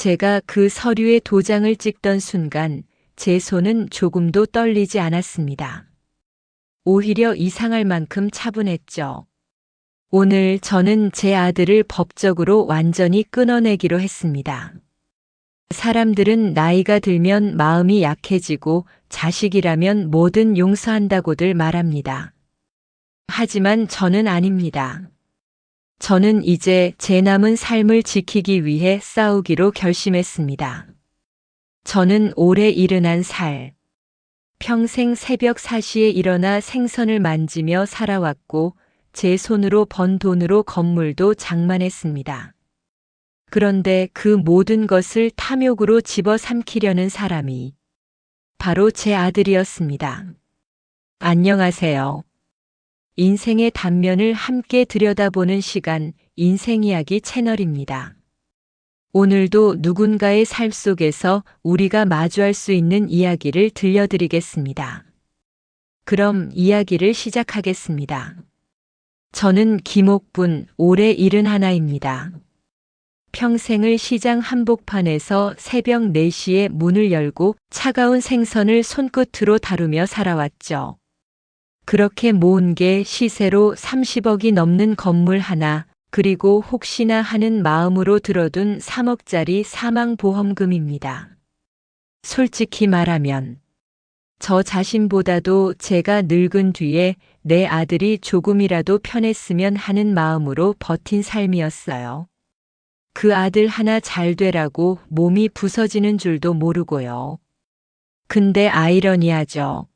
제가 그 서류에 도장을 찍던 순간 제 손은 조금도 떨리지 않았습니다. 오히려 이상할 만큼 차분했죠. 오늘 저는 제 아들을 법적으로 완전히 끊어내기로 했습니다. 사람들은 나이가 들면 마음이 약해지고 자식이라면 뭐든 용서한다고들 말합니다. 하지만 저는 아닙니다. 저는 이제 제 남은 삶을 지키기 위해 싸우기로 결심했습니다. 저는 올해 71살. 평생 새벽 4시에 일어나 생선을 만지며 살아왔고 제 손으로 번 돈으로 건물도 장만했습니다. 그런데 그 모든 것을 탐욕으로 집어삼키려는 사람이 바로 제 아들이었습니다. 안녕하세요. 인생의 단면을 함께 들여다보는 시간, 인생이야기 채널입니다. 오늘도 누군가의 삶 속에서 우리가 마주할 수 있는 이야기를 들려드리겠습니다. 그럼 이야기를 시작하겠습니다. 저는 김옥분, 올해 71입니다. 평생을 시장 한복판에서 새벽 4시에 문을 열고 차가운 생선을 손끝으로 다루며 살아왔죠. 그렇게 모은 게 시세로 30억이 넘는 건물 하나, 그리고 혹시나 하는 마음으로 들어둔 3억짜리 사망보험금입니다. 솔직히 말하면 저 자신보다도 제가 늙은 뒤에 내 아들이 조금이라도 편했으면 하는 마음으로 버틴 삶이었어요. 그 아들 하나 잘 되라고 몸이 부서지는 줄도 모르고요. 근데 아이러니하죠.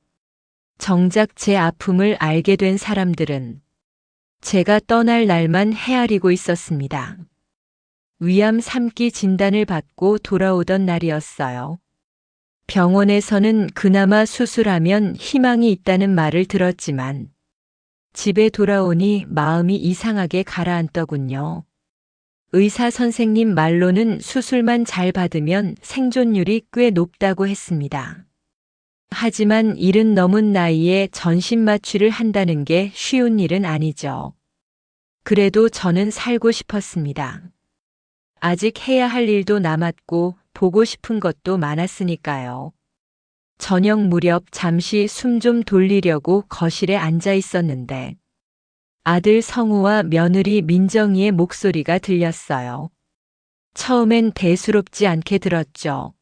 정작 제 아픔을 알게 된 사람들은 제가 떠날 날만 헤아리고 있었습니다. 위암 3기 진단을 받고 돌아오던 날이었어요. 병원에서는 그나마 수술하면 희망이 있다는 말을 들었지만 집에 돌아오니 마음이 이상하게 가라앉더군요. 의사 선생님 말로는 수술만 잘 받으면 생존율이 꽤 높다고 했습니다. 하지만 70 넘은 나이에 전신 마취를 한다는 게 쉬운 일은 아니죠. 그래도 저는 살고 싶었습니다. 아직 해야 할 일도 남았고 보고 싶은 것도 많았으니까요. 저녁 무렵 잠시 숨 좀 돌리려고 거실에 앉아 있었는데 아들 성우와 며느리 민정이의 목소리가 들렸어요. 처음엔 대수롭지 않게 들었죠.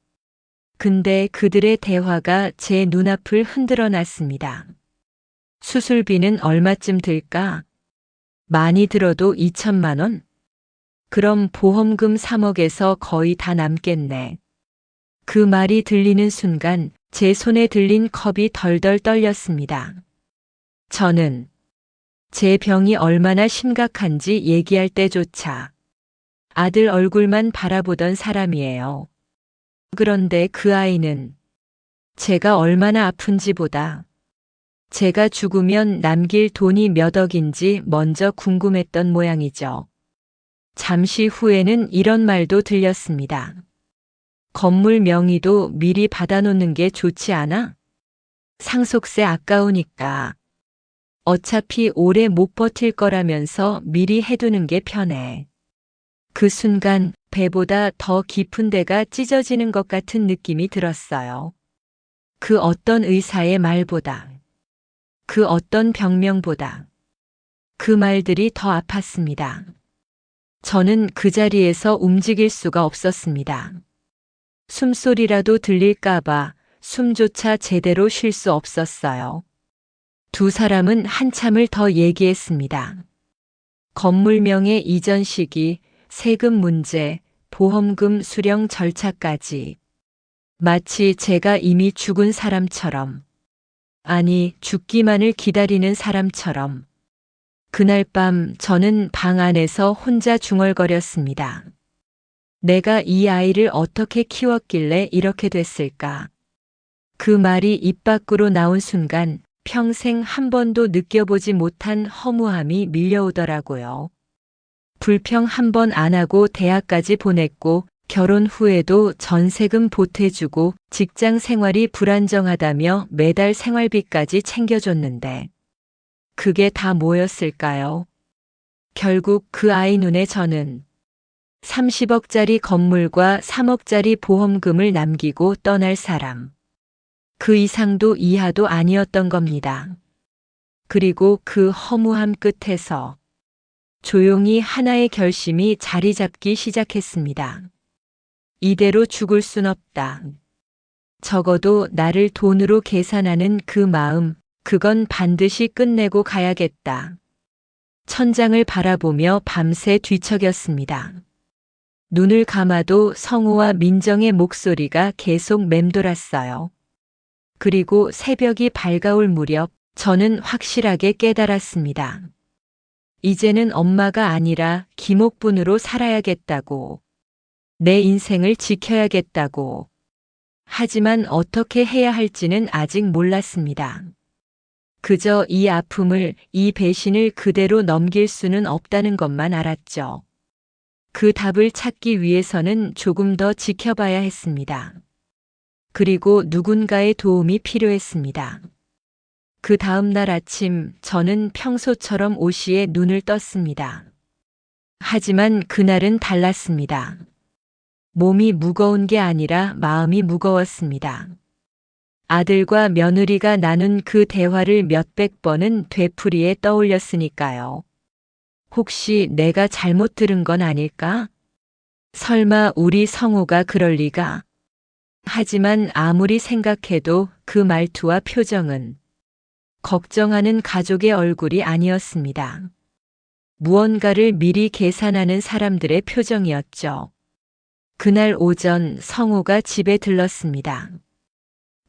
근데 그들의 대화가 제 눈앞을 흔들어 놨습니다. 수술비는 얼마쯤 들까? 많이 들어도 2천만 원? 그럼 보험금 3억에서 거의 다 남겠네. 그 말이 들리는 순간 제 손에 들린 컵이 덜덜 떨렸습니다. 저는 제 병이 얼마나 심각한지 얘기할 때조차 아들 얼굴만 바라보던 사람이에요. 그런데 그 아이는 제가 얼마나 아픈지보다 제가 죽으면 남길 돈이 몇 억인지 먼저 궁금했던 모양이죠. 잠시 후에는 이런 말도 들렸습니다. 건물 명의도 미리 받아놓는 게 좋지 않아? 상속세 아까우니까. 어차피 오래 못 버틸 거라면서 미리 해두는 게 편해. 그 순간 배보다 더 깊은 데가 찢어지는 것 같은 느낌이 들었어요. 그 어떤 의사의 말보다, 그 어떤 병명보다 그 말들이 더 아팠습니다. 저는 그 자리에서 움직일 수가 없었습니다. 숨소리라도 들릴까봐 숨조차 제대로 쉴 수 없었어요. 두 사람은 한참을 더 얘기했습니다. 건물명의 이전 시기, 세금 문제, 보험금 수령 절차까지. 마치 제가 이미 죽은 사람처럼, 아니 죽기만을 기다리는 사람처럼. 그날 밤 저는 방 안에서 혼자 중얼거렸습니다. 내가 이 아이를 어떻게 키웠길래 이렇게 됐을까? 그 말이 입 밖으로 나온 순간 평생 한 번도 느껴보지 못한 허무함이 밀려오더라고요. 불평 한 번 안 하고 대학까지 보냈고 결혼 후에도 전세금 보태주고 직장 생활이 불안정하다며 매달 생활비까지 챙겨줬는데 그게 다 뭐였을까요? 결국 그 아이 눈에 저는 30억짜리 건물과 3억짜리 보험금을 남기고 떠날 사람. 그 이상도 이하도 아니었던 겁니다. 그리고 그 허무함 끝에서 조용히 하나의 결심이 자리 잡기 시작했습니다. 이대로 죽을 순 없다. 적어도 나를 돈으로 계산하는 그 마음, 그건 반드시 끝내고 가야겠다. 천장을 바라보며 밤새 뒤척였습니다. 눈을 감아도 성우와 민정의 목소리가 계속 맴돌았어요. 그리고 새벽이 밝아올 무렵 저는 확실하게 깨달았습니다. 이제는 엄마가 아니라 김옥분으로 살아야겠다고. 내 인생을 지켜야겠다고. 하지만 어떻게 해야 할지는 아직 몰랐습니다. 그저 이 아픔을, 이 배신을 그대로 넘길 수는 없다는 것만 알았죠. 그 답을 찾기 위해서는 조금 더 지켜봐야 했습니다. 그리고 누군가의 도움이 필요했습니다. 그 다음 날 아침 저는 평소처럼 오시에 눈을 떴습니다. 하지만 그날은 달랐습니다. 몸이 무거운 게 아니라 마음이 무거웠습니다. 아들과 며느리가 나눈 그 대화를 몇백 번은 되풀이에 떠올렸으니까요. 혹시 내가 잘못 들은 건 아닐까? 설마 우리 성우가 그럴 리가? 하지만 아무리 생각해도 그 말투와 표정은 걱정하는 가족의 얼굴이 아니었습니다. 무언가를 미리 계산하는 사람들의 표정이었죠. 그날 오전 성우가 집에 들렀습니다.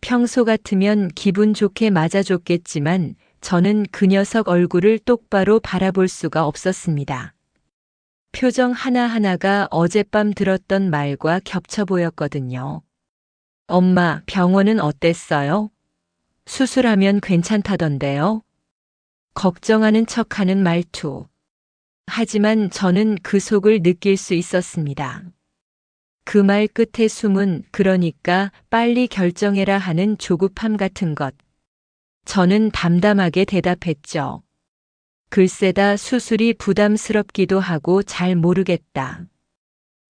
평소 같으면 기분 좋게 맞아줬겠지만 저는 그 녀석 얼굴을 똑바로 바라볼 수가 없었습니다. 표정 하나하나가 어젯밤 들었던 말과 겹쳐 보였거든요. 엄마, 병원은 어땠어요? 수술하면 괜찮다던데요? 걱정하는 척하는 말투. 하지만 저는 그 속을 느낄 수 있었습니다. 그 말 끝에 숨은 그러니까 빨리 결정해라 하는 조급함 같은 것. 저는 담담하게 대답했죠. 글쎄다 수술이 부담스럽기도 하고 잘 모르겠다.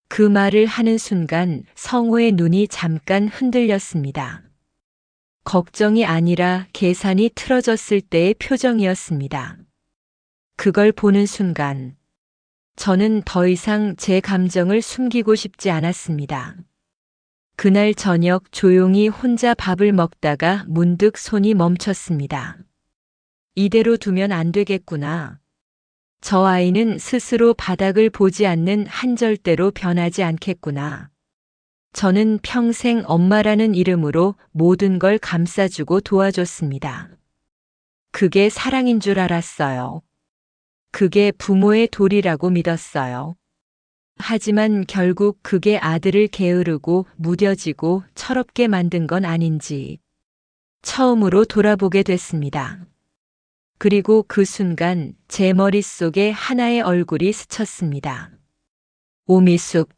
그 말을 하는 순간 성우의 눈이 잠깐 흔들렸습니다. 걱정이 아니라 계산이 틀어졌을 때의 표정이었습니다. 그걸 보는 순간 저는 더 이상 제 감정을 숨기고 싶지 않았습니다. 그날 저녁 조용히 혼자 밥을 먹다가 문득 손이 멈췄습니다. 이대로 두면 안 되겠구나. 저 아이는 스스로 바닥을 보지 않는 한 절대로 변하지 않겠구나. 저는 평생 엄마라는 이름으로 모든 걸 감싸주고 도와줬습니다. 그게 사랑인 줄 알았어요. 그게 부모의 도리라고 믿었어요. 하지만 결국 그게 아들을 게으르고 무뎌지고 철없게 만든 건 아닌지 처음으로 돌아보게 됐습니다. 그리고 그 순간 제 머릿속에 하나의 얼굴이 스쳤습니다. 오미숙,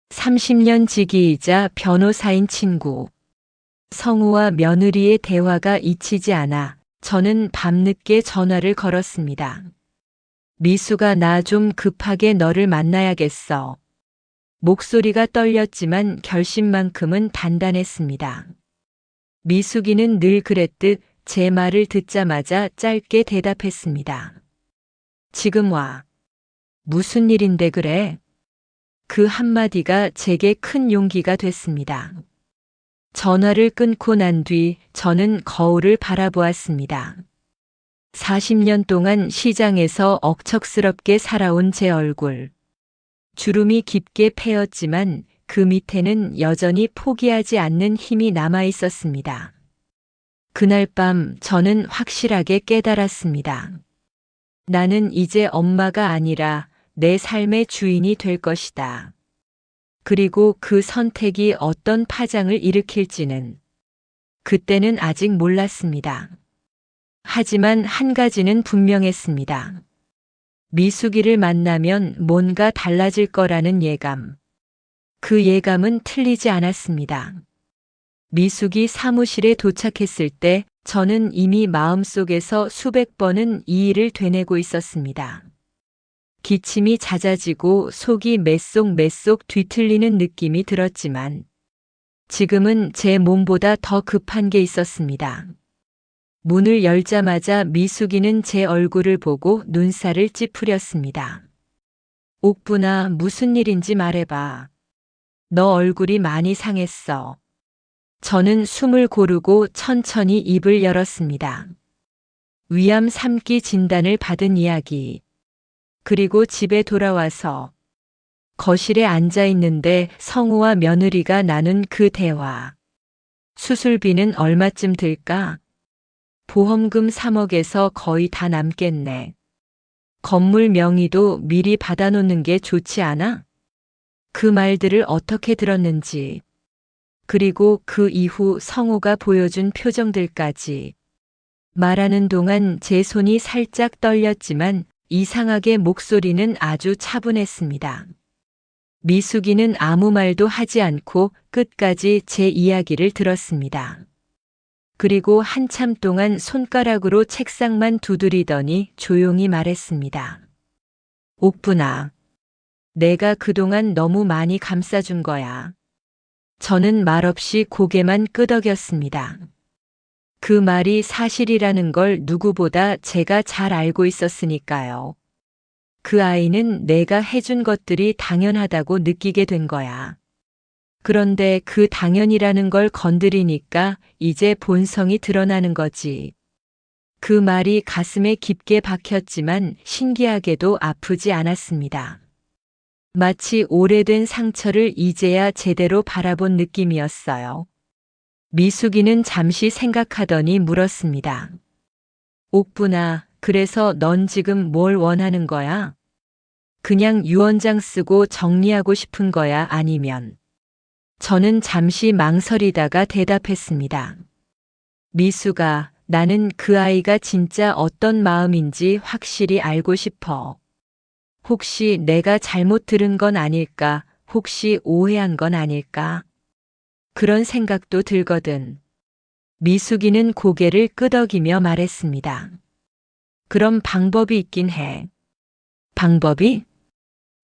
30년 지기이자 변호사인 친구. 성우와 며느리의 대화가 잊히지 않아 저는 밤늦게 전화를 걸었습니다. 미수가 나 좀 급하게 너를 만나야겠어. 목소리가 떨렸지만 결심만큼은 단단했습니다. 미숙이는 늘 그랬듯 제 말을 듣자마자 짧게 대답했습니다. 지금 와. 무슨 일인데 그래? 그 한마디가 제게 큰 용기가 됐습니다. 전화를 끊고 난 뒤 저는 거울을 바라보았습니다. 40년 동안 시장에서 억척스럽게 살아온 제 얼굴. 주름이 깊게 패였지만 그 밑에는 여전히 포기하지 않는 힘이 남아 있었습니다. 그날 밤 저는 확실하게 깨달았습니다. 나는 이제 엄마가 아니라 내 삶의 주인이 될 것이다. 그리고 그 선택이 어떤 파장을 일으킬지는 그때는 아직 몰랐습니다. 하지만 한 가지는 분명했습니다. 미숙이를 만나면 뭔가 달라질 거라는 예감. 그 예감은 틀리지 않았습니다. 미숙이 사무실에 도착했을 때 저는 이미 마음속에서 수백 번은 이 일을 되뇌고 있었습니다. 기침이 잦아지고 속이 메쏙메쏙 뒤틀리는 느낌이 들었지만 지금은 제 몸보다 더 급한 게 있었습니다. 문을 열자마자 미숙이는 제 얼굴을 보고 눈살을 찌푸렸습니다. 옥분아, 무슨 일인지 말해봐. 너 얼굴이 많이 상했어. 저는 숨을 고르고 천천히 입을 열었습니다. 위암 3기 진단을 받은 이야기. 그리고 집에 돌아와서 거실에 앉아 있는데 성우와 며느리가 나눈 그 대화. 수술비는 얼마쯤 들까? 보험금 3억에서 거의 다 남겠네. 건물 명의도 미리 받아놓는 게 좋지 않아? 그 말들을 어떻게 들었는지, 그리고 그 이후 성우가 보여준 표정들까지. 말하는 동안 제 손이 살짝 떨렸지만 이상하게 목소리는 아주 차분했습니다. 미숙이는 아무 말도 하지 않고 끝까지 제 이야기를 들었습니다. 그리고 한참 동안 손가락으로 책상만 두드리더니 조용히 말했습니다. 옥분아, 내가 그동안 너무 많이 감싸준 거야. 저는 말없이 고개만 끄덕였습니다. 그 말이 사실이라는 걸 누구보다 제가 잘 알고 있었으니까요. 그 아이는 내가 해준 것들이 당연하다고 느끼게 된 거야. 그런데 그 당연이라는 걸 건드리니까 이제 본성이 드러나는 거지. 그 말이 가슴에 깊게 박혔지만 신기하게도 아프지 않았습니다. 마치 오래된 상처를 이제야 제대로 바라본 느낌이었어요. 미숙이는 잠시 생각하더니 물었습니다. 옥분아, 그래서 넌 지금 뭘 원하는 거야? 그냥 유언장 쓰고 정리하고 싶은 거야, 아니면? 저는 잠시 망설이다가 대답했습니다. 미숙아, 나는 그 아이가 진짜 어떤 마음인지 확실히 알고 싶어. 혹시 내가 잘못 들은 건 아닐까? 혹시 오해한 건 아닐까? 그런 생각도 들거든. 미숙이는 고개를 끄덕이며 말했습니다. 그럼 방법이 있긴 해. 방법이?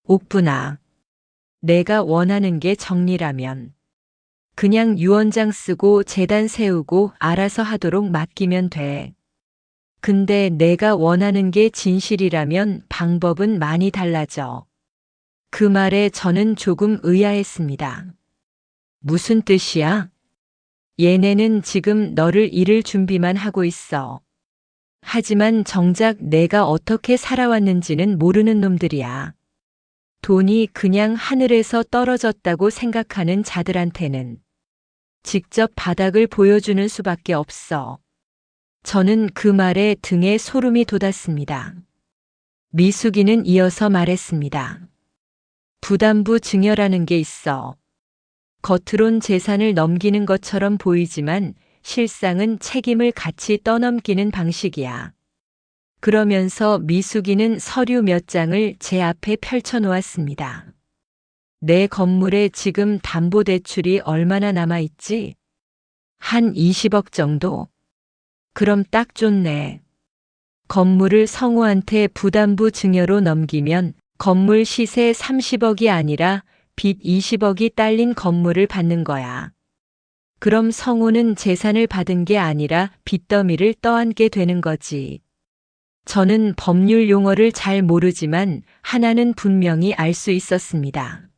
옥분아, 내가 원하는 게 정리라면 그냥 유언장 쓰고 재단 세우고 알아서 하도록 맡기면 돼. 근데 내가 원하는 게 진실이라면 방법은 많이 달라져. 그 말에 저는 조금 의아했습니다. 무슨 뜻이야? 얘네는 지금 너를 잃을 준비만 하고 있어. 하지만 정작 내가 어떻게 살아왔는지는 모르는 놈들이야. 돈이 그냥 하늘에서 떨어졌다고 생각하는 자들한테는 직접 바닥을 보여주는 수밖에 없어. 저는 그 말에 등에 소름이 돋았습니다. 미숙이는 이어서 말했습니다. 부담부 증여라는 게 있어. 겉으론 재산을 넘기는 것처럼 보이지만 실상은 책임을 같이 떠넘기는 방식이야. 그러면서 미숙이는 서류 몇 장을 제 앞에 펼쳐놓았습니다. 내 건물에 지금 담보대출이 얼마나 남아있지? 한 20억 정도? 그럼 딱 좋네. 건물을 성우한테 부담부 증여로 넘기면 건물 시세 30억이 아니라 빚 20억이 딸린 건물을 받는 거야. 그럼 성우는 재산을 받은 게 아니라 빚더미를 떠안게 되는 거지. 저는 법률 용어를 잘 모르지만 하나는 분명히 알 수 있었습니다.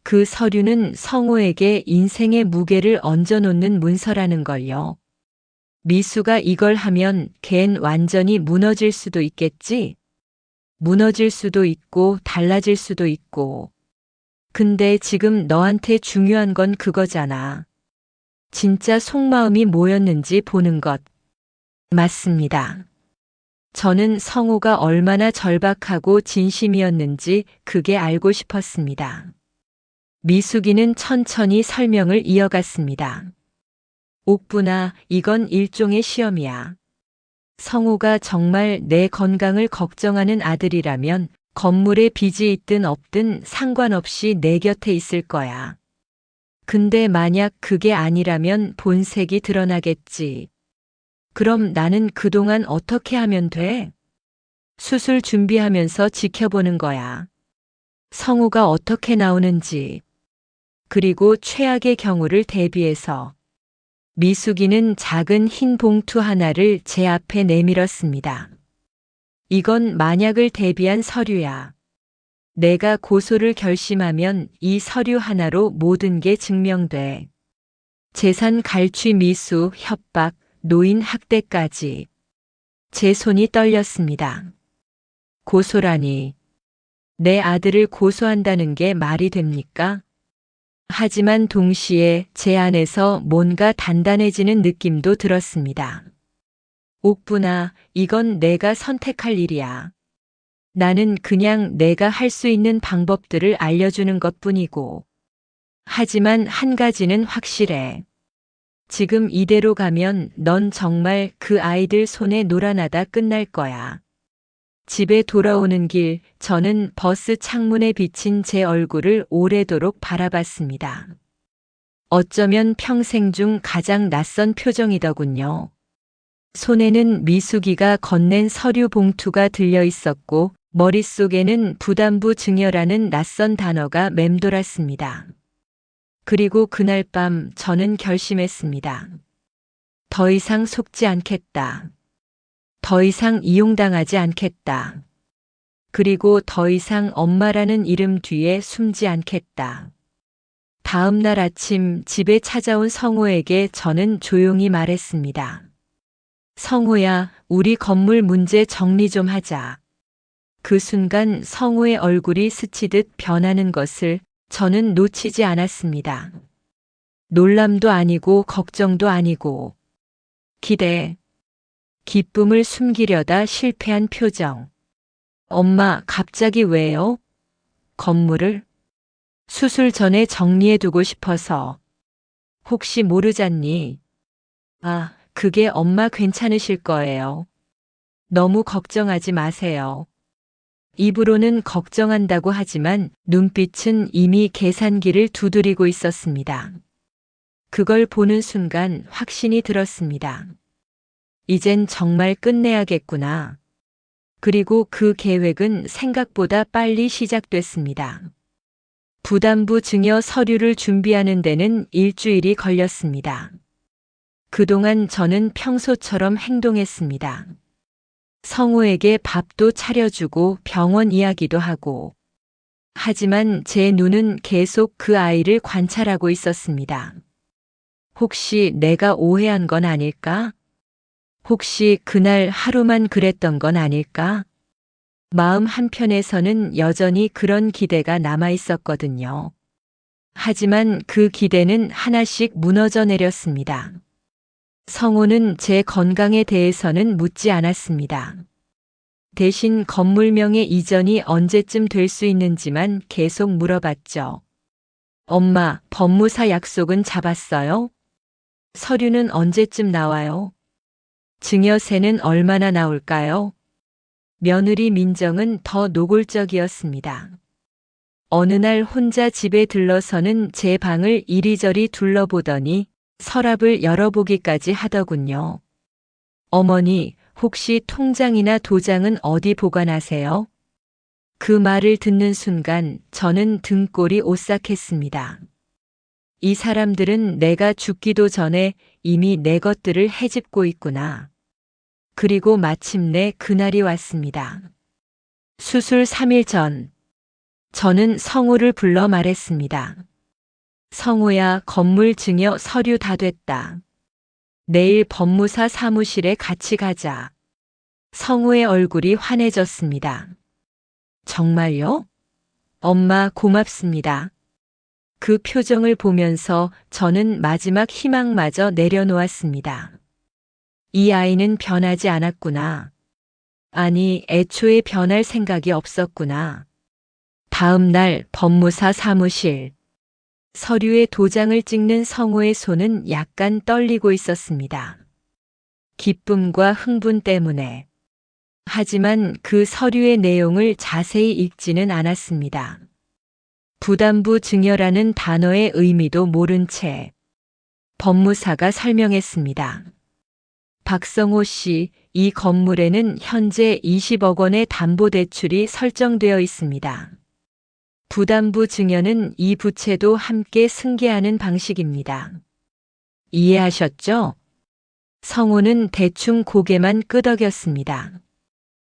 그 서류는 성우에게 인생의 무게를 얹어놓는 문서라는 걸요. 미수가 이걸 하면 걘 완전히 무너질 수도 있겠지? 무너질 수도 있고 달라질 수도 있고. 근데 지금 너한테 중요한 건 그거잖아. 진짜 속마음이 뭐였는지 보는 것. 맞습니다. 저는 성우가 얼마나 절박하고 진심이었는지 그게 알고 싶었습니다. 미숙이는 천천히 설명을 이어갔습니다. 옥분아, 이건 일종의 시험이야. 성우가 정말 내 건강을 걱정하는 아들이라면 건물에 빚이 있든 없든 상관없이 내 곁에 있을 거야. 근데 만약 그게 아니라면 본색이 드러나겠지. 그럼 나는 그동안 어떻게 하면 돼? 수술 준비하면서 지켜보는 거야. 성우가 어떻게 나오는지, 그리고 최악의 경우를 대비해서 미숙이는 작은 흰 봉투 하나를 제 앞에 내밀었습니다. 이건 만약을 대비한 서류야. 내가 고소를 결심하면 이 서류 하나로 모든 게 증명돼. 재산 갈취 미수, 협박, 노인 학대까지. 제 손이 떨렸습니다. 고소라니. 내 아들을 고소한다는 게 말이 됩니까? 하지만 동시에 제 안에서 뭔가 단단해지는 느낌도 들었습니다. 옥분아, 이건 내가 선택할 일이야. 나는 그냥 내가 할 수 있는 방법들을 알려주는 것뿐이고. 하지만 한 가지는 확실해. 지금 이대로 가면 넌 정말 그 아이들 손에 놀아나다 끝날 거야. 집에 돌아오는 길, 저는 버스 창문에 비친 제 얼굴을 오래도록 바라봤습니다. 어쩌면 평생 중 가장 낯선 표정이더군요. 손에는 미숙이가 건넨 서류 봉투가 들려 있었고, 머릿속에는 부담부 증여라는 낯선 단어가 맴돌았습니다. 그리고 그날 밤 저는 결심했습니다. 더 이상 속지 않겠다. 더 이상 이용당하지 않겠다. 그리고 더 이상 엄마라는 이름 뒤에 숨지 않겠다. 다음 날 아침 집에 찾아온 성호에게 저는 조용히 말했습니다. 성호야, 우리 건물 문제 정리 좀 하자. 그 순간 성호의 얼굴이 스치듯 변하는 것을 저는 놓치지 않았습니다. 놀람도 아니고 걱정도 아니고 기대, 기쁨을 숨기려다 실패한 표정. 엄마, 갑자기 왜요? 건물을? 수술 전에 정리해두고 싶어서. 혹시 모르잖니? 아, 그게 엄마 괜찮으실 거예요. 너무 걱정하지 마세요. 입으로는 걱정한다고 하지만 눈빛은 이미 계산기를 두드리고 있었습니다. 그걸 보는 순간 확신이 들었습니다. 이젠 정말 끝내야겠구나. 그리고 그 계획은 생각보다 빨리 시작됐습니다. 부담부 증여 서류를 준비하는 데는 일주일이 걸렸습니다. 그동안 저는 평소처럼 행동했습니다. 성우에게 밥도 차려주고 병원 이야기도 하고. 하지만 제 눈은 계속 그 아이를 관찰하고 있었습니다. 혹시 내가 오해한 건 아닐까? 혹시 그날 하루만 그랬던 건 아닐까? 마음 한편에서는 여전히 그런 기대가 남아 있었거든요. 하지만 그 기대는 하나씩 무너져 내렸습니다. 성호는 제 건강에 대해서는 묻지 않았습니다. 대신 건물명의 이전이 언제쯤 될 수 있는지만 계속 물어봤죠. 엄마, 법무사 약속은 잡았어요? 서류는 언제쯤 나와요? 증여세는 얼마나 나올까요? 며느리 민정은 더 노골적이었습니다. 어느 날 혼자 집에 들러서는 제 방을 이리저리 둘러보더니 서랍을 열어보기까지 하더군요. 어머니, 혹시 통장이나 도장은 어디 보관하세요? 그 말을 듣는 순간 저는 등골이 오싹했습니다. 이 사람들은 내가 죽기도 전에 이미 내 것들을 헤집고 있구나. 그리고 마침내 그날이 왔습니다. 수술 3일 전, 저는 성우를 불러 말했습니다. 성우야, 건물 증여 서류 다 됐다. 내일 법무사 사무실에 같이 가자. 성우의 얼굴이 환해졌습니다. 정말요? 엄마, 고맙습니다. 그 표정을 보면서 저는 마지막 희망마저 내려놓았습니다. 이 아이는 변하지 않았구나. 아니, 애초에 변할 생각이 없었구나. 다음 날 법무사 사무실. 서류에 도장을 찍는 성우의 손은 약간 떨리고 있었습니다. 기쁨과 흥분 때문에. 하지만 그 서류의 내용을 자세히 읽지는 않았습니다. 부담부 증여라는 단어의 의미도 모른 채 법무사가 설명했습니다. 박성호 씨, 이 건물에는 현재 20억 원의 담보대출이 설정되어 있습니다. 부담부 증여는 이 부채도 함께 승계하는 방식입니다. 이해하셨죠? 성우는 대충 고개만 끄덕였습니다.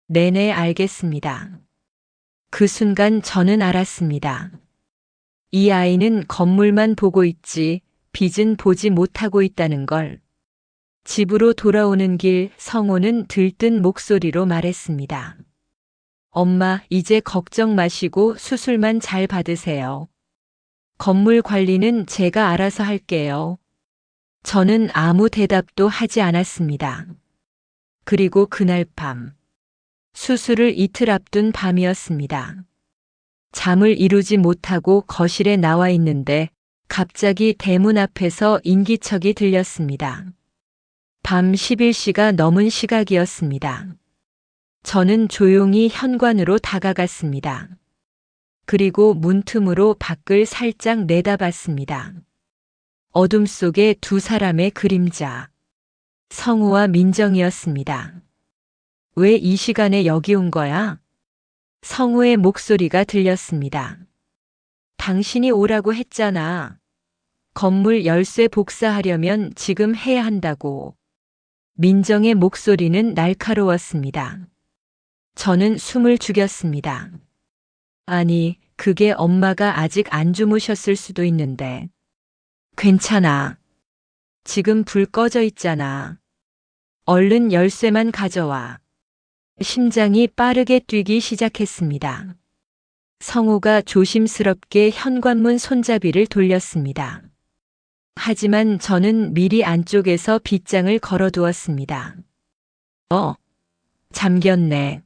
네네, 알겠습니다. 그 순간 저는 알았습니다. 이 아이는 건물만 보고 있지 빚은 보지 못하고 있다는 걸. 집으로 돌아오는 길 성호는 들뜬 목소리로 말했습니다. 엄마, 이제 걱정 마시고 수술만 잘 받으세요. 건물 관리는 제가 알아서 할게요. 저는 아무 대답도 하지 않았습니다. 그리고 그날 밤, 수술을 이틀 앞둔 밤이었습니다. 잠을 이루지 못하고 거실에 나와 있는데 갑자기 대문 앞에서 인기척이 들렸습니다. 밤 11시가 넘은 시각이었습니다. 저는 조용히 현관으로 다가갔습니다. 그리고 문틈으로 밖을 살짝 내다봤습니다. 어둠 속에 두 사람의 그림자. 성우와 민정이었습니다. 왜 이 시간에 여기 온 거야? 성우의 목소리가 들렸습니다. 당신이 오라고 했잖아. 건물 열쇠 복사하려면 지금 해야 한다고. 민정의 목소리는 날카로웠습니다. 저는 숨을 죽였습니다. 아니, 그게 엄마가 아직 안 주무셨을 수도 있는데. 괜찮아. 지금 불 꺼져 있잖아. 얼른 열쇠만 가져와. 심장이 빠르게 뛰기 시작했습니다. 성우가 조심스럽게 현관문 손잡이를 돌렸습니다. 하지만 저는 미리 안쪽에서 빗장을 걸어두었습니다. 잠겼네.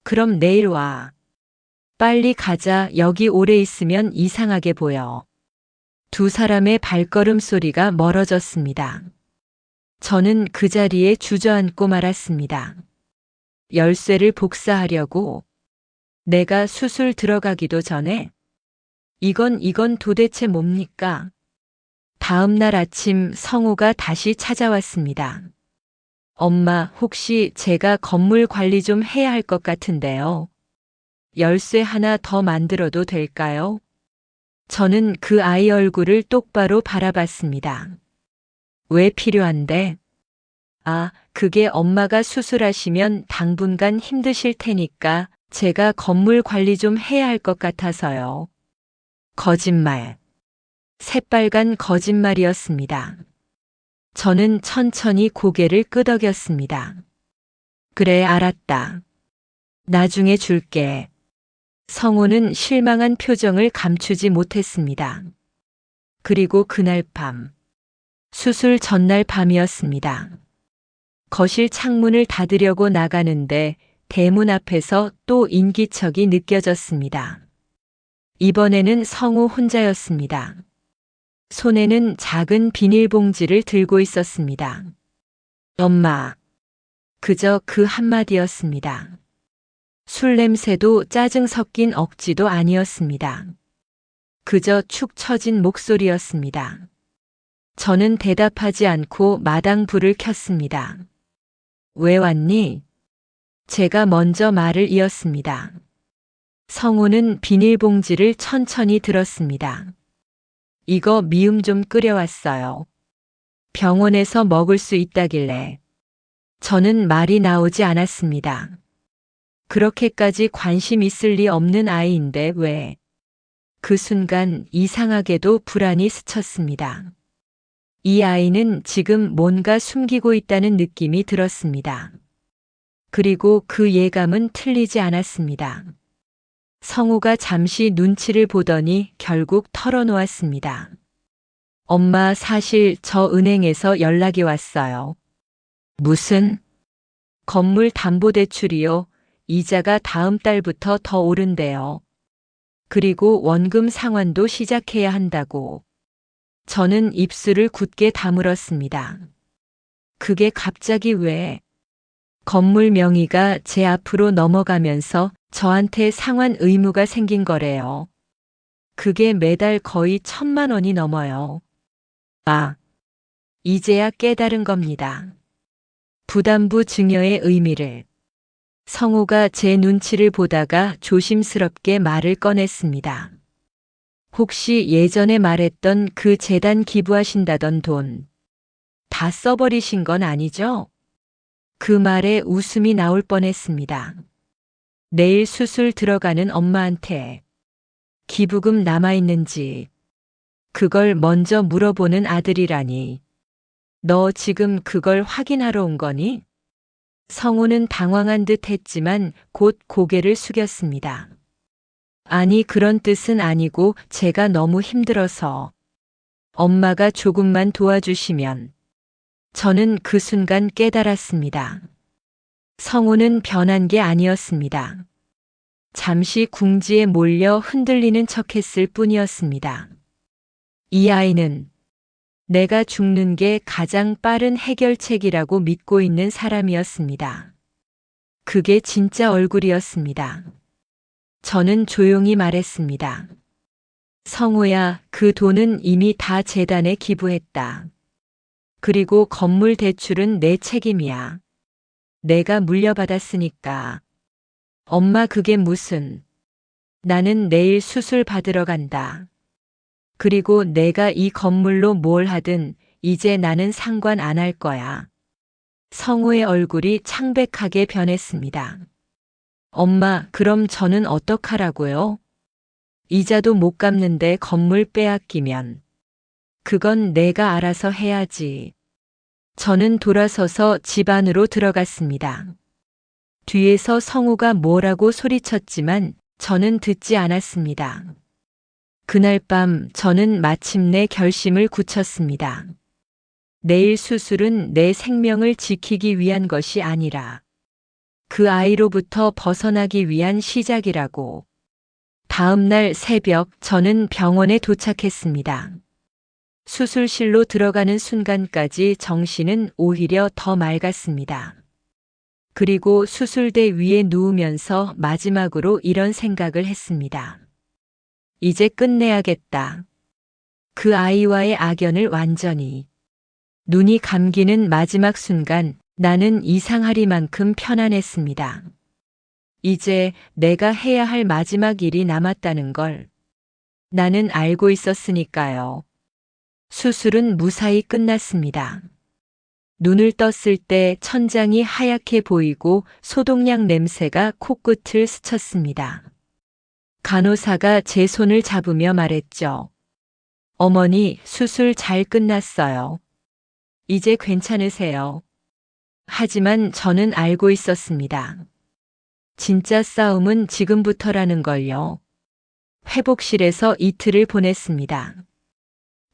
그럼 내일 와. 빨리 가자. 여기 오래 있으면 이상하게 보여. 두 사람의 발걸음 소리가 멀어졌습니다. 저는 그 자리에 주저앉고 말았습니다. 열쇠를 복사하려고. 내가 수술 들어가기도 전에. 이건 도대체 뭡니까? 다음 날 아침 성우가 다시 찾아왔습니다. 엄마, 혹시 제가 건물 관리 좀 해야 할 것 같은데요. 열쇠 하나 더 만들어도 될까요? 저는 그 아이 얼굴을 똑바로 바라봤습니다. 왜 필요한데? 아, 그게 엄마가 수술하시면 당분간 힘드실 테니까 제가 건물 관리 좀 해야 할 것 같아서요. 거짓말. 새빨간 거짓말이었습니다. 저는 천천히 고개를 끄덕였습니다. 그래, 알았다. 나중에 줄게. 성우는 실망한 표정을 감추지 못했습니다. 그리고 그날 밤, 수술 전날 밤이었습니다. 거실 창문을 닫으려고 나가는데 대문 앞에서 또 인기척이 느껴졌습니다. 이번에는 성우 혼자였습니다. 손에는 작은 비닐봉지를 들고 있었습니다. 엄마. 그저 그 한마디였습니다. 술 냄새도 짜증 섞인 억지도 아니었습니다. 그저 축 처진 목소리였습니다. 저는 대답하지 않고 마당 불을 켰습니다. 왜 왔니? 제가 먼저 말을 이었습니다. 성우는 비닐봉지를 천천히 들었습니다. 이거 미음 좀 끓여왔어요. 병원에서 먹을 수 있다길래. 저는 말이 나오지 않았습니다. 그렇게까지 관심 있을 리 없는 아이인데 왜? 그 순간 이상하게도 불안이 스쳤습니다. 이 아이는 지금 뭔가 숨기고 있다는 느낌이 들었습니다. 그리고 그 예감은 틀리지 않았습니다. 성우가 잠시 눈치를 보더니 결국 털어놓았습니다. 엄마, 사실 저 은행에서 연락이 왔어요. 무슨? 건물 담보대출이요. 이자가 다음 달부터 더 오른대요. 그리고 원금 상환도 시작해야 한다고. 저는 입술을 굳게 다물었습니다. 그게 갑자기 왜? 건물 명의가 제 앞으로 넘어가면서 저한테 상환 의무가 생긴 거래요. 그게 매달 거의 1,000만 원이 넘어요. 아, 이제야 깨달은 겁니다. 부담부 증여의 의미를. 성우가 제 눈치를 보다가 조심스럽게 말을 꺼냈습니다. 혹시 예전에 말했던 그 재단 기부하신다던 돈 다 써버리신 건 아니죠? 그 말에 웃음이 나올 뻔했습니다. 내일 수술 들어가는 엄마한테 기부금 남아있는지 그걸 먼저 물어보는 아들이라니. 너 지금 그걸 확인하러 온 거니? 성우는 당황한 듯 했지만 곧 고개를 숙였습니다. 아니, 그런 뜻은 아니고 제가 너무 힘들어서 엄마가 조금만 도와주시면. 저는 그 순간 깨달았습니다. 성우는 변한 게 아니었습니다. 잠시 궁지에 몰려 흔들리는 척했을 뿐이었습니다. 이 아이는 내가 죽는 게 가장 빠른 해결책이라고 믿고 있는 사람이었습니다. 그게 진짜 얼굴이었습니다. 저는 조용히 말했습니다. 성우야, 그 돈은 이미 다 재단에 기부했다. 그리고 건물 대출은 내 책임이야. 내가 물려받았으니까. 엄마, 그게 무슨. 나는 내일 수술 받으러 간다. 그리고 내가 이 건물로 뭘 하든 이제 나는 상관 안 할 거야. 성우의 얼굴이 창백하게 변했습니다. 엄마, 그럼 저는 어떡하라고요? 이자도 못 갚는데 건물 빼앗기면. 그건 내가 알아서 해야지. 저는 돌아서서 집 안으로 들어갔습니다. 뒤에서 성우가 뭐라고 소리쳤지만 저는 듣지 않았습니다. 그날 밤 저는 마침내 결심을 굳혔습니다. 내일 수술은 내 생명을 지키기 위한 것이 아니라 그 아이로부터 벗어나기 위한 시작이라고. 다음 날 새벽 저는 병원에 도착했습니다. 수술실로 들어가는 순간까지 정신은 오히려 더 맑았습니다. 그리고 수술대 위에 누우면서 마지막으로 이런 생각을 했습니다. 이제 끝내야겠다. 그 아이와의 악연을 완전히. 눈이 감기는 마지막 순간 나는 이상하리만큼 편안했습니다. 이제 내가 해야 할 마지막 일이 남았다는 걸 나는 알고 있었으니까요. 수술은 무사히 끝났습니다. 눈을 떴을 때 천장이 하얗게 보이고 소독약 냄새가 코끝을 스쳤습니다. 간호사가 제 손을 잡으며 말했죠. 어머니, 수술 잘 끝났어요. 이제 괜찮으세요. 하지만 저는 알고 있었습니다. 진짜 싸움은 지금부터라는 걸요. 회복실에서 이틀을 보냈습니다.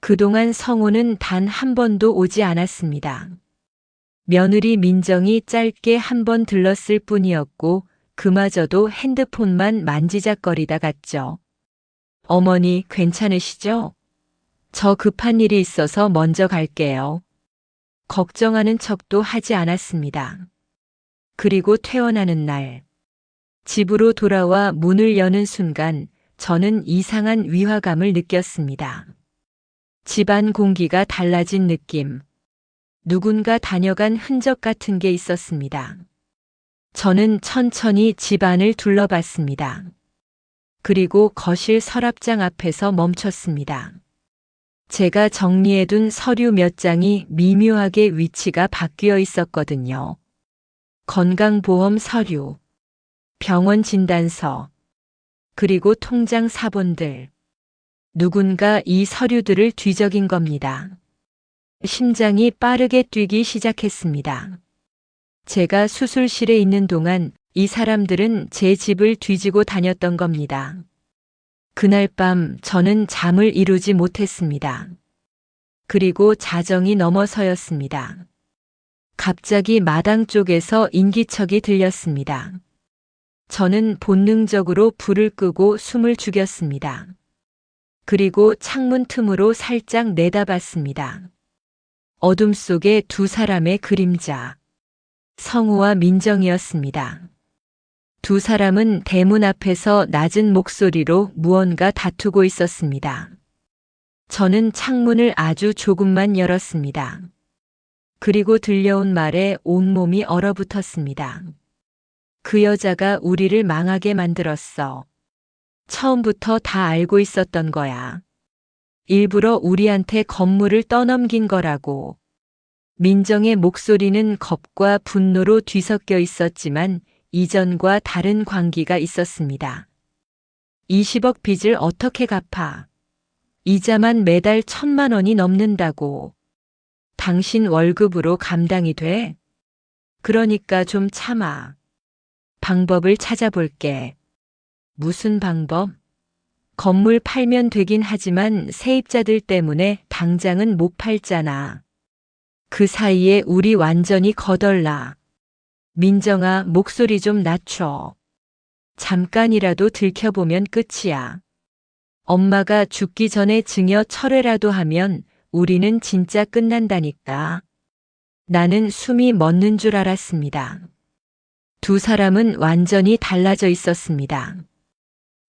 그동안 성우는 단 한 번도 오지 않았습니다. 며느리 민정이 짧게 한 번 들렀을 뿐이었고 그마저도 핸드폰만 만지작거리다 갔죠. 어머니, 괜찮으시죠? 저 급한 일이 있어서 먼저 갈게요. 걱정하는 척도 하지 않았습니다. 그리고 퇴원하는 날, 집으로 돌아와 문을 여는 순간 저는 이상한 위화감을 느꼈습니다. 집안 공기가 달라진 느낌. 누군가 다녀간 흔적 같은 게 있었습니다. 저는 천천히 집안을 둘러봤습니다. 그리고 거실 서랍장 앞에서 멈췄습니다. 제가 정리해둔 서류 몇 장이 미묘하게 위치가 바뀌어 있었거든요. 건강보험 서류, 병원 진단서, 그리고 통장 사본들. 누군가 이 서류들을 뒤적인 겁니다. 심장이 빠르게 뛰기 시작했습니다. 제가 수술실에 있는 동안 이 사람들은 제 집을 뒤지고 다녔던 겁니다. 그날 밤 저는 잠을 이루지 못했습니다. 그리고 자정이 넘어서였습니다. 갑자기 마당 쪽에서 인기척이 들렸습니다. 저는 본능적으로 불을 끄고 숨을 죽였습니다. 그리고 창문 틈으로 살짝 내다봤습니다. 어둠 속에 두 사람의 그림자. 성우와 민정이었습니다. 두 사람은 대문 앞에서 낮은 목소리로 무언가 다투고 있었습니다. 저는 창문을 아주 조금만 열었습니다. 그리고 들려온 말에 온몸이 얼어붙었습니다. 그 여자가 우리를 망하게 만들었어. 처음부터 다 알고 있었던 거야. 일부러 우리한테 건물을 떠넘긴 거라고. 민정의 목소리는 겁과 분노로 뒤섞여 있었지만 이전과 다른 광기가 있었습니다. 20억 빚을 어떻게 갚아? 이자만 매달 1,000만 원이 넘는다고. 당신 월급으로 감당이 돼? 그러니까 좀 참아. 방법을 찾아볼게. 무슨 방법? 건물 팔면 되긴 하지만 세입자들 때문에 당장은 못 팔잖아. 그 사이에 우리 완전히 거덜나. 민정아, 목소리 좀 낮춰. 잠깐이라도 들켜보면 끝이야. 엄마가 죽기 전에 증여 철회라도 하면 우리는 진짜 끝난다니까. 나는 숨이 멎는 줄 알았습니다. 두 사람은 완전히 달라져 있었습니다.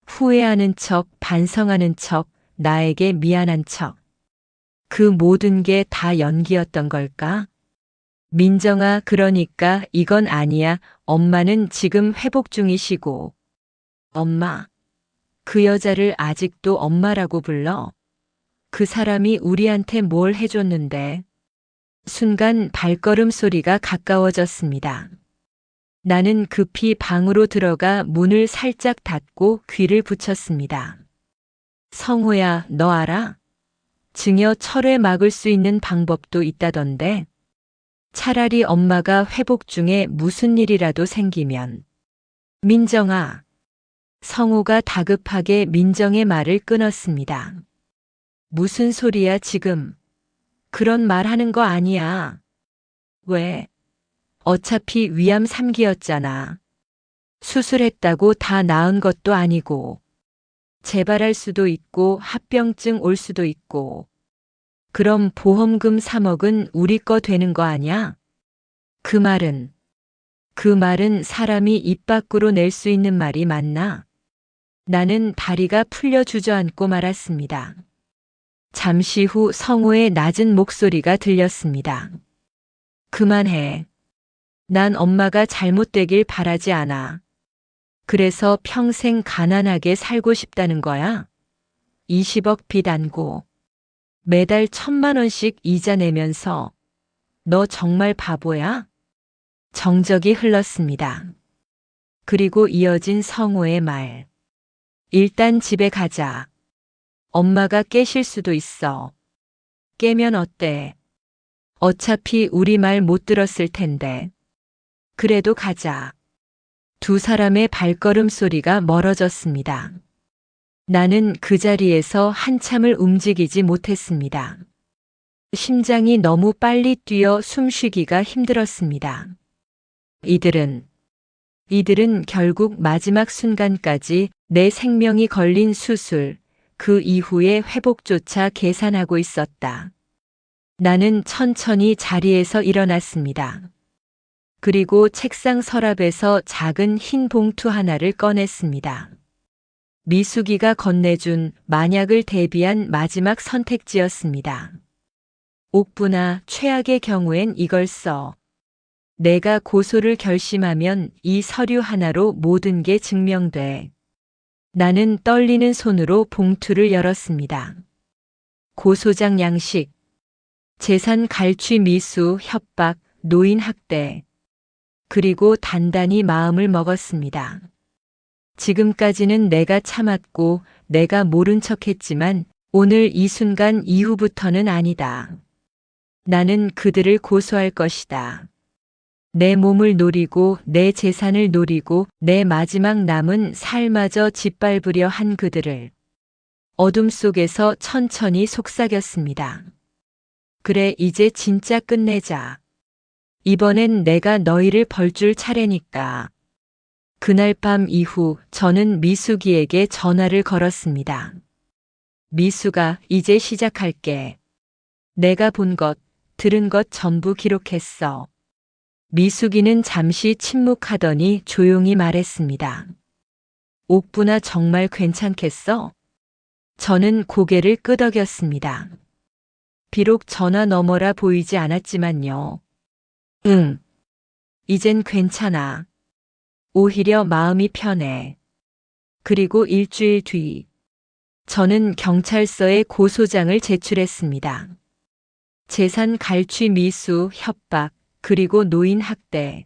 후회하는 척, 반성하는 척, 나에게 미안한 척. 그 모든 게 다 연기였던 걸까? 민정아, 그러니까 이건 아니야. 엄마는 지금 회복 중이시고. 엄마. 그 여자를 아직도 엄마라고 불러? 그 사람이 우리한테 뭘 해줬는데? 순간 발걸음 소리가 가까워졌습니다. 나는 급히 방으로 들어가 문을 살짝 닫고 귀를 붙였습니다. 성호야, 너 알아? 증여 철회 막을 수 있는 방법도 있다던데. 차라리 엄마가 회복 중에 무슨 일이라도 생기면. 민정아. 성호가 다급하게 민정의 말을 끊었습니다. 무슨 소리야 지금? 그런 말 하는 거 아니야. 왜? 어차피 위암 3기였잖아. 수술했다고 다 나은 것도 아니고. 재발할 수도 있고 합병증 올 수도 있고. 그럼 보험금 3억은 우리 거 되는 거 아냐? 그 말은 사람이 입 밖으로 낼 수 있는 말이 맞나? 나는 다리가 풀려 주저앉고 말았습니다. 잠시 후 성호의 낮은 목소리가 들렸습니다. 그만해. 난 엄마가 잘못되길 바라지 않아. 그래서 평생 가난하게 살고 싶다는 거야? 20억 빚 안고 매달 1,000만 원씩 이자 내면서 너 정말 바보야? 정적이 흘렀습니다. 그리고 이어진 성호의 말. 일단 집에 가자. 엄마가 깨실 수도 있어. 깨면 어때? 어차피 우리 말 못 들었을 텐데. 그래도 가자. 두 사람의 발걸음 소리가 멀어졌습니다. 나는 그 자리에서 한참을 움직이지 못했습니다. 심장이 너무 빨리 뛰어 숨쉬기가 힘들었습니다. 이들은 결국 마지막 순간까지 내 생명이 걸린 수술, 그 이후의 회복조차 계산하고 있었다. 나는 천천히 자리에서 일어났습니다. 그리고 책상 서랍에서 작은 흰 봉투 하나를 꺼냈습니다. 미숙이가 건네준 만약을 대비한 마지막 선택지였습니다. 옥부나 최악의 경우엔 이걸 써. 내가 고소를 결심하면 이 서류 하나로 모든 게 증명돼. 나는 떨리는 손으로 봉투를 열었습니다. 고소장 양식, 재산 갈취 미수, 협박, 노인 학대. 그리고 단단히 마음을 먹었습니다. 지금까지는 내가 참았고 내가 모른 척했지만 오늘 이 순간 이후부터는 아니다. 나는 그들을 고소할 것이다. 내 몸을 노리고 내 재산을 노리고 내 마지막 남은 삶마저 짓밟으려 한 그들을. 어둠 속에서 천천히 속삭였습니다. 그래, 이제 진짜 끝내자. 이번엔 내가 너희를 벌줄 차례니까. 그날 밤 이후 저는 미숙이에게 전화를 걸었습니다. 미숙아, 이제 시작할게. 내가 본 것, 들은 것 전부 기록했어. 미숙이는 잠시 침묵하더니 조용히 말했습니다. 옥부나 정말 괜찮겠어? 저는 고개를 끄덕였습니다. 비록 전화 너머라 보이지 않았지만요. 응. 이젠 괜찮아. 오히려 마음이 편해. 그리고 일주일 뒤, 저는 경찰서에 고소장을 제출했습니다. 재산 갈취 미수, 협박, 그리고 노인 학대.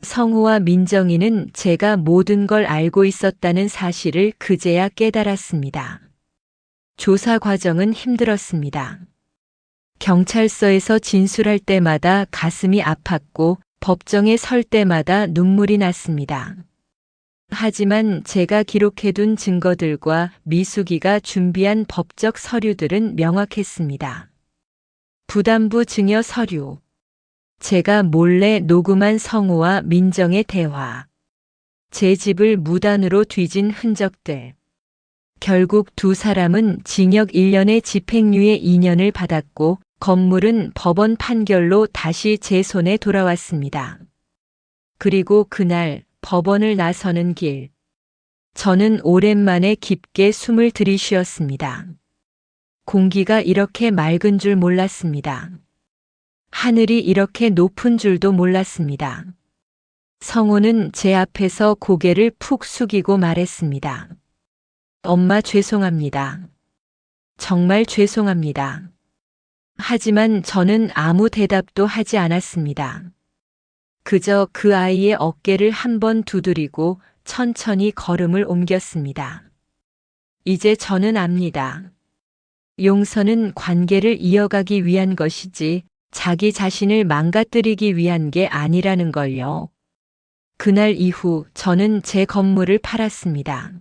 성우와 민정이는 제가 모든 걸 알고 있었다는 사실을 그제야 깨달았습니다. 조사 과정은 힘들었습니다. 경찰서에서 진술할 때마다 가슴이 아팠고 법정에 설 때마다 눈물이 났습니다. 하지만 제가 기록해둔 증거들과 미숙이가 준비한 법적 서류들은 명확했습니다. 부담부 증여 서류, 제가 몰래 녹음한 성우와 민정의 대화, 제 집을 무단으로 뒤진 흔적들. 결국 두 사람은 징역 1년에 집행유예 2년을 받았고 건물은 법원 판결로 다시 제 손에 돌아왔습니다. 그리고 그날 법원을 나서는 길, 저는 오랜만에 깊게 숨을 들이쉬었습니다. 공기가 이렇게 맑은 줄 몰랐습니다. 하늘이 이렇게 높은 줄도 몰랐습니다. 성우는 제 앞에서 고개를 푹 숙이고 말했습니다. 엄마 죄송합니다. 정말 죄송합니다. 하지만 저는 아무 대답도 하지 않았습니다. 그저 그 아이의 어깨를 한번 두드리고 천천히 걸음을 옮겼습니다. 이제 저는 압니다. 용서는 관계를 이어가기 위한 것이지 자기 자신을 망가뜨리기 위한 게 아니라는 걸요. 그날 이후 저는 제 건물을 팔았습니다.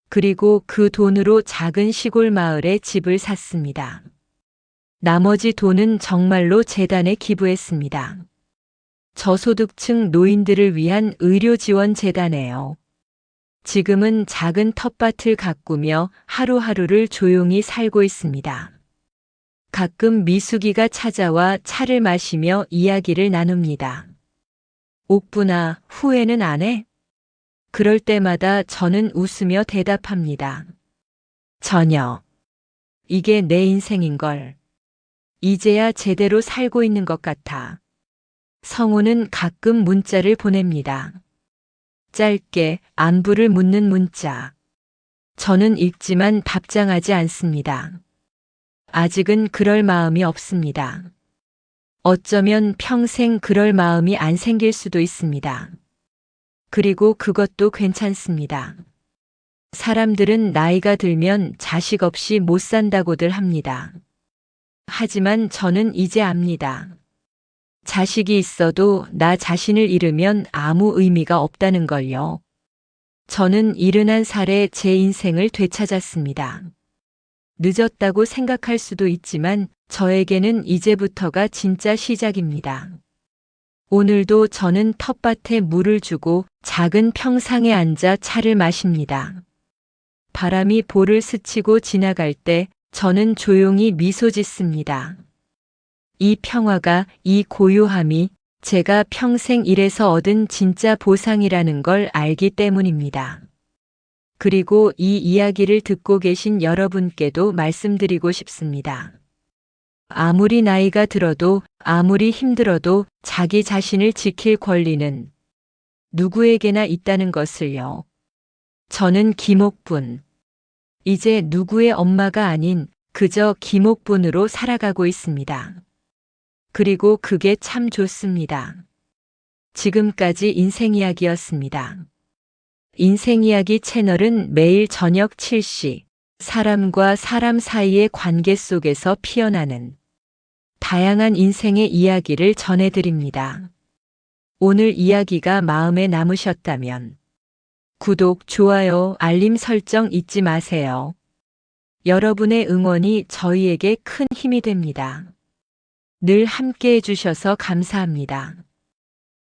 그리고 그 돈으로 작은 시골 마을에 집을 샀습니다. 나머지 돈은 정말로 재단에 기부했습니다. 저소득층 노인들을 위한 의료지원재단에요. 지금은 작은 텃밭을 가꾸며 하루하루를 조용히 살고 있습니다. 가끔 미숙이가 찾아와 차를 마시며 이야기를 나눕니다. 옥분아, 후회는 안 해? 그럴 때마다 저는 웃으며 대답합니다. 전혀. 이게 내 인생인걸. 이제야 제대로 살고 있는 것 같아. 성우는 가끔 문자를 보냅니다. 짧게 안부를 묻는 문자. 저는 읽지만 답장하지 않습니다. 아직은 그럴 마음이 없습니다. 어쩌면 평생 그럴 마음이 안 생길 수도 있습니다. 그리고 그것도 괜찮습니다. 사람들은 나이가 들면 자식 없이 못 산다고들 합니다. 하지만 저는 이제 압니다. 자식이 있어도 나 자신을 잃으면 아무 의미가 없다는 걸요. 저는 71살에 제 인생을 되찾았습니다. 늦었다고 생각할 수도 있지만 저에게는 이제부터가 진짜 시작입니다. 오늘도 저는 텃밭에 물을 주고 작은 평상에 앉아 차를 마십니다. 바람이 볼을 스치고 지나갈 때 저는 조용히 미소 짓습니다. 이 평화가, 이 고요함이 제가 평생 일해서 얻은 진짜 보상이라는 걸 알기 때문입니다. 그리고 이 이야기를 듣고 계신 여러분께도 말씀드리고 싶습니다. 아무리 나이가 들어도 아무리 힘들어도 자기 자신을 지킬 권리는 누구에게나 있다는 것을요. 저는 김옥분. 이제 누구의 엄마가 아닌 그저 김옥분으로 살아가고 있습니다. 그리고 그게 참 좋습니다. 지금까지 인생이야기였습니다. 인생이야기 채널은 매일 저녁 7시 사람과 사람 사이의 관계 속에서 피어나는 다양한 인생의 이야기를 전해드립니다. 오늘 이야기가 마음에 남으셨다면 구독, 좋아요, 알림 설정 잊지 마세요. 여러분의 응원이 저희에게 큰 힘이 됩니다. 늘 함께 해주셔서 감사합니다.